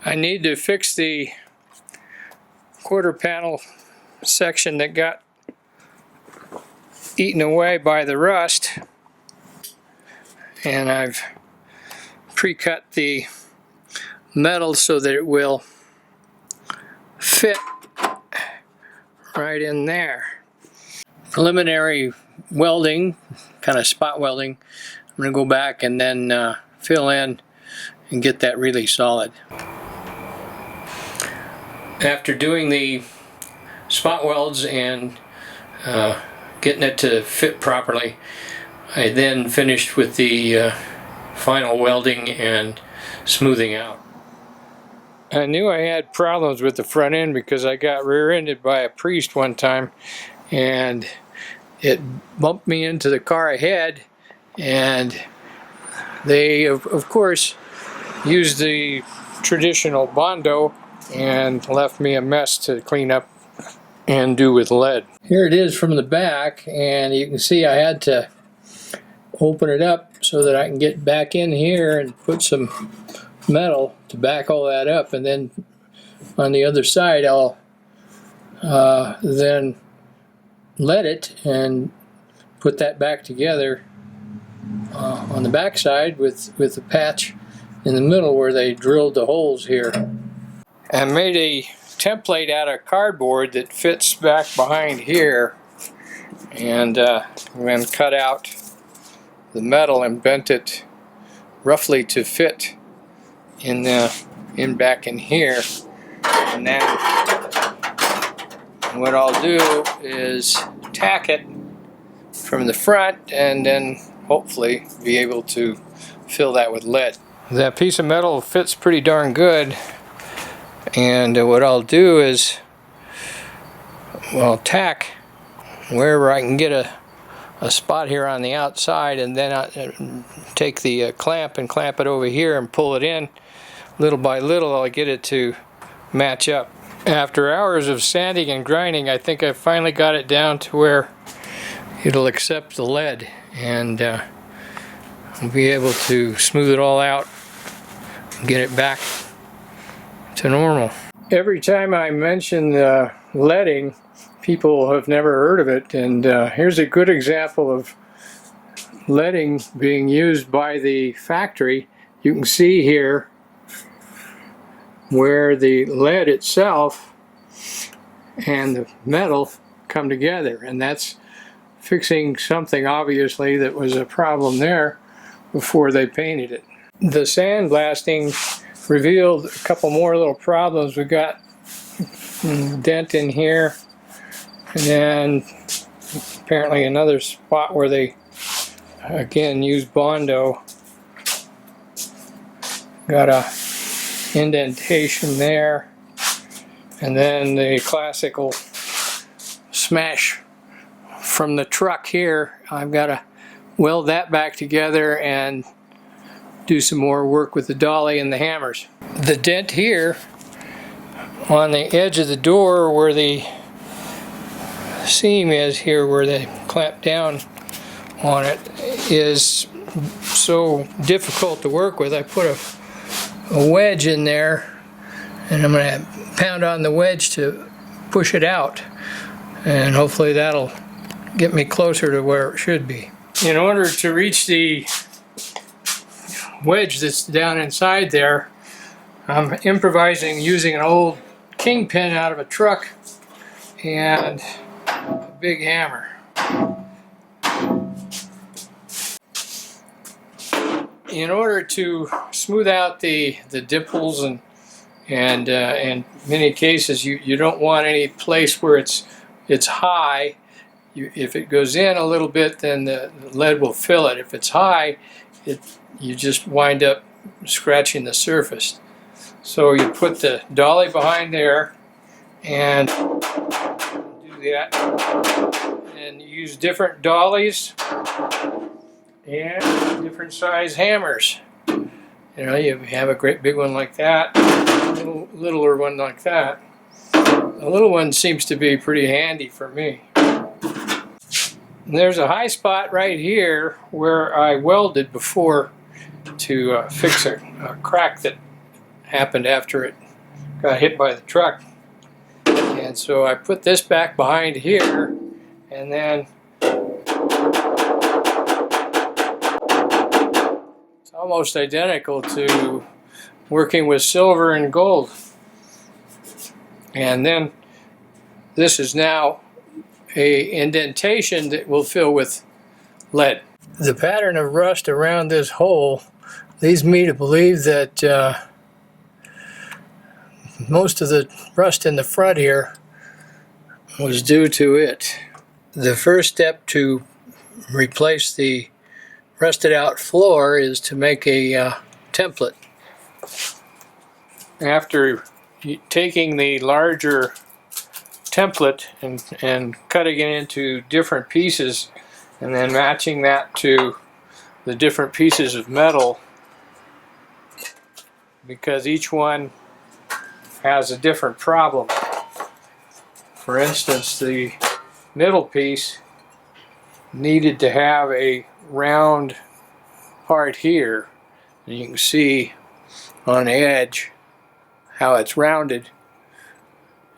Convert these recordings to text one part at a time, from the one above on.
I need to fix the quarter panel section that got eaten away by the rust, and I've pre-cut the metal so that it will fit right in there. Preliminary welding, kind of spot welding. I'm going to go back and then fill in and get that really solid. After doing the spot welds and getting it to fit properly, I then finished with the final welding and smoothing out. I knew I had problems with the front end because I got rear-ended by a priest one time, and it bumped me into the car ahead, and they of course used the traditional Bondo and left me a mess to clean up and do with lead. Here it is from the back, and you can see I had to open it up so that I can get back in here and put some metal to back all that up, and then on the other side I'll then lead it and put that back together on the back side with the patch in the middle where they drilled the holes here. I made a template out of cardboard that fits back behind here, and then cut out the metal and bent it roughly to fit in back in here. And then what I'll do is tack it from the front and then hopefully be able to fill that with lead. That piece of metal fits pretty darn good, and what I'll do is I'll tack wherever I can get a spot here on the outside, and then I take the clamp and clamp it over here and pull it in. Little by little I'll get it to match up. After hours of sanding and grinding, I think I finally got it down to where it'll accept the lead, and I'll be able to smooth it all out and get it back to normal. Every time I mention leading, people have never heard of it, and here's a good example of leading being used by the factory. You can see here where the lead itself and the metal come together, and that's fixing something obviously that was a problem there before they painted it. The sandblasting revealed a couple more little problems. We got a dent in here, and then apparently another spot where they again used Bondo. Got a indentation there, and then the classical smash from the truck here. I've got to weld that back together and do some more work with the dolly and the hammers. The dent here on the edge of the door where the seam is here, where they clamp down on it, is so difficult to work with. I put a wedge in there, and I'm going to pound on the wedge to push it out, and hopefully that'll get me closer to where it should be. In order to reach the wedge that's down inside there, I'm improvising using an old kingpin out of a truck and a big hammer. In order to smooth out the dimples, and in many cases you don't want any place where it's high. If it goes in a little bit, then the lead will fill it. If it's high, you just wind up scratching the surface. So you put the dolly behind there and do that, and use different dollies and different size hammers. You know, you have a great big one like that, a littler one like that. The little one seems to be pretty handy for me. And there's a high spot right here where I welded before to fix a crack that happened after it got hit by the truck. And so I put this back behind here, and then it's almost identical to working with silver and gold. And then this is now a indentation that will fill with lead. The pattern of rust around this hole leads me to believe that most of the rust in the front here was due to it. The first step to replace the rusted out floor is to make a template. After taking the larger template and cutting it into different pieces and then matching that to the different pieces of metal, because each one has a different problem. For instance, the middle piece needed to have a round part here, and you can see on the edge how it's rounded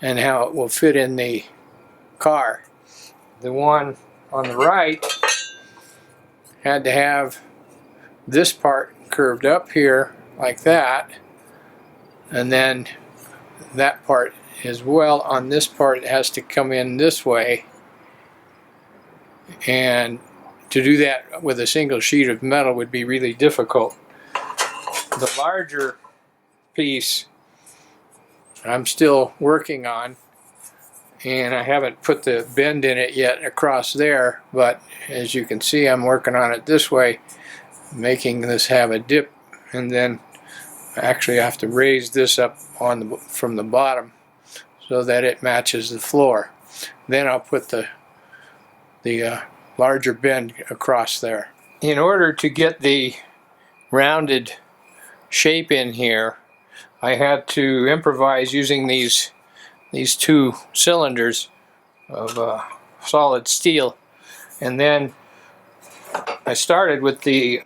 and how it will fit in the car. The one on the right had to have this part curved up here like that, and then that part as well. On this part it has to come in this way, and to do that with a single sheet of metal would be really difficult. The larger piece I'm still working on, and I haven't put the bend in it yet across there, but as you can see I'm working on it this way, making this have a dip, and then actually I have to raise this up on from the bottom so that it matches the floor. Then I'll put the larger bend across there. In order to get the rounded shape in here, I had to improvise using these two cylinders of solid steel, and then I started with the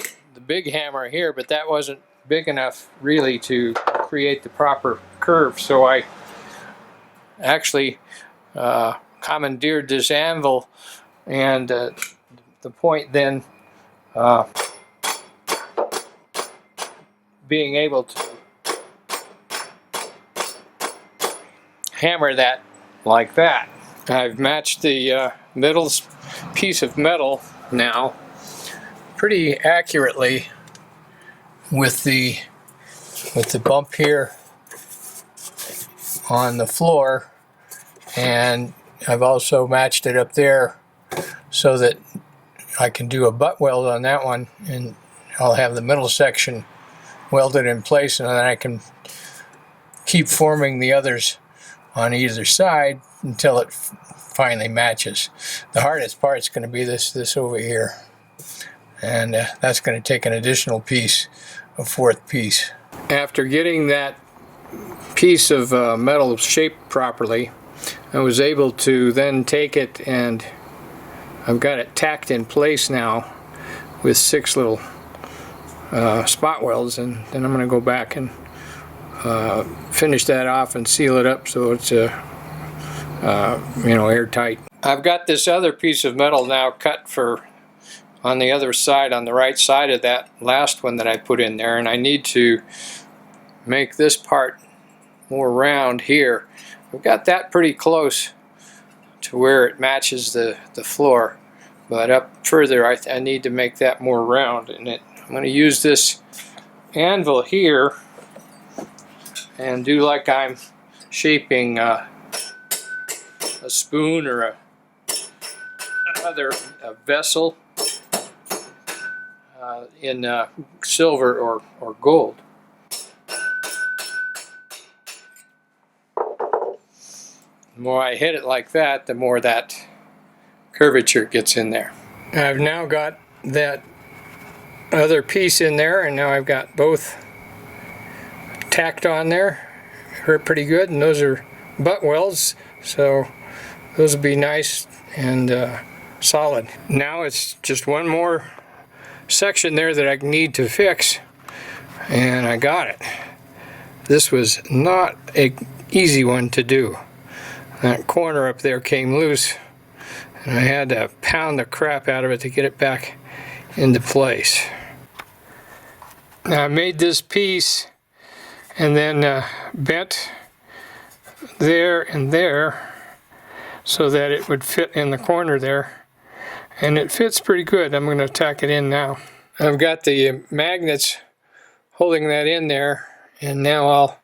big hammer here, but that wasn't big enough really to create the proper curve, so I actually commandeered this anvil, and the point then being able to hammer that like that. I've matched the middle piece of metal now pretty accurately with the bump here on the floor, and I've also matched it up there so that I can do a butt weld on that one, and I'll have the middle section welded in place, and then I can keep forming the others on either side until it finally matches. The hardest part is going to be this over here, and that's going to take an additional piece, a fourth piece. After getting that piece of metal shaped properly, I was able to then take it, and I've got it tacked in place now with 6 little spot welds, and then I'm going to go back and finish that off and seal it up so it's airtight. I've got this other piece of metal now cut for on the other side, on the right side of that last one that I put in there, and I need to make this part more round here. I've got that pretty close to where it matches the floor, but up further I need to make that more round, and I'm going to use this anvil here and do like I'm shaping a spoon or a vessel in silver or gold. The more I hit it like that, the more that curvature gets in there. I've now got that other piece in there, and now I've got both tacked on there. Hurt pretty good, and those are butt welds, so those will be nice and solid. Now it's just one more section there that I need to fix, and I got it. This was not an easy one to do. That corner up there came loose, and I had to pound the crap out of it to get it back into place. Now I made this piece and then bent there and there so that it would fit in the corner there, and it fits pretty good. I'm going to tack it in now. I've got the magnets holding that in there, and now I'll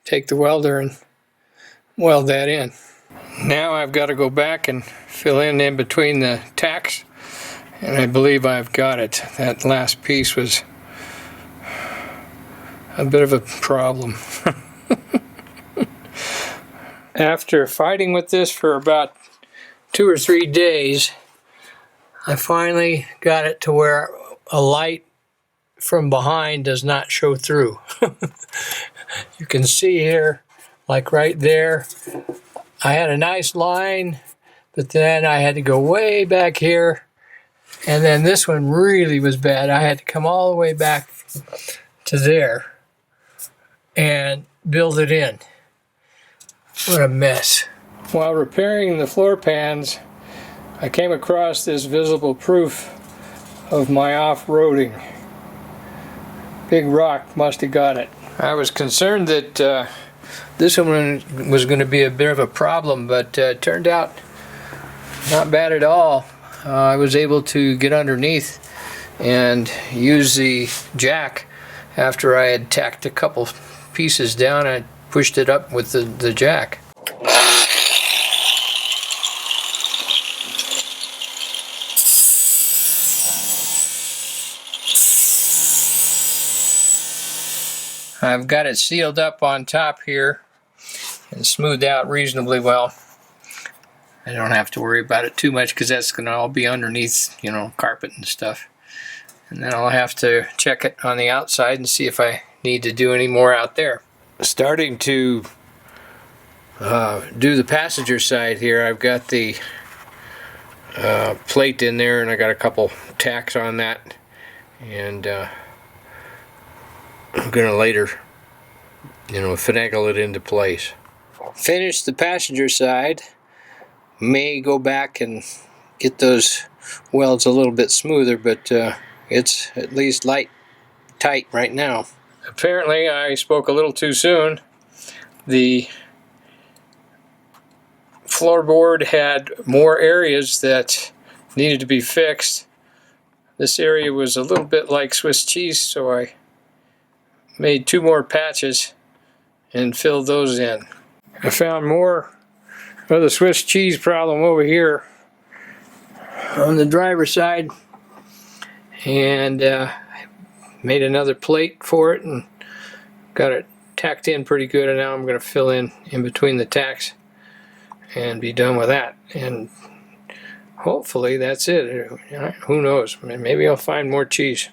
take the welder and weld that in. Now I've got to go back and fill in between the tacks, and I believe I've got it. That last piece was a bit of a problem. After fighting with this for about 2 or 3 days, I finally got it to where a light from behind does not show through. You can see here, like right there, I had a nice line, but then I had to go way back here, and then this one really was bad. I had to come all the way back to there and build it in. What a mess. While repairing the floor pans, I came across this visible proof of my off-roading. Big rock must have got it. I was concerned that this one was going to be a bit of a problem, but it turned out not bad at all. I was able to get underneath and use the jack. After I had tacked a couple pieces down, I pushed it up with the jack. I've got it sealed up on top here and smoothed out reasonably well. I don't have to worry about it too much because that's going to all be underneath, you know, carpet and stuff. And then I'll have to check it on the outside and see if I need to do any more out there. Starting to do the passenger side here, I've got the plate in there, and I got a couple tacks on that, and I'm gonna later, you know, finagle it into place. Finish the passenger side. May go back and get those welds a little bit smoother, but it's at least tight right now. Apparently I spoke a little too soon. The floorboard had more areas that needed to be fixed. This area was a little bit like Swiss cheese, so I made 2 more patches and filled those in. I found more of the Swiss cheese problem over here on the driver's side, and made another plate for it and got it tacked in pretty good, and now I'm going to fill in between the tacks and be done with that, and hopefully that's it. Who knows, maybe I'll find more cheese.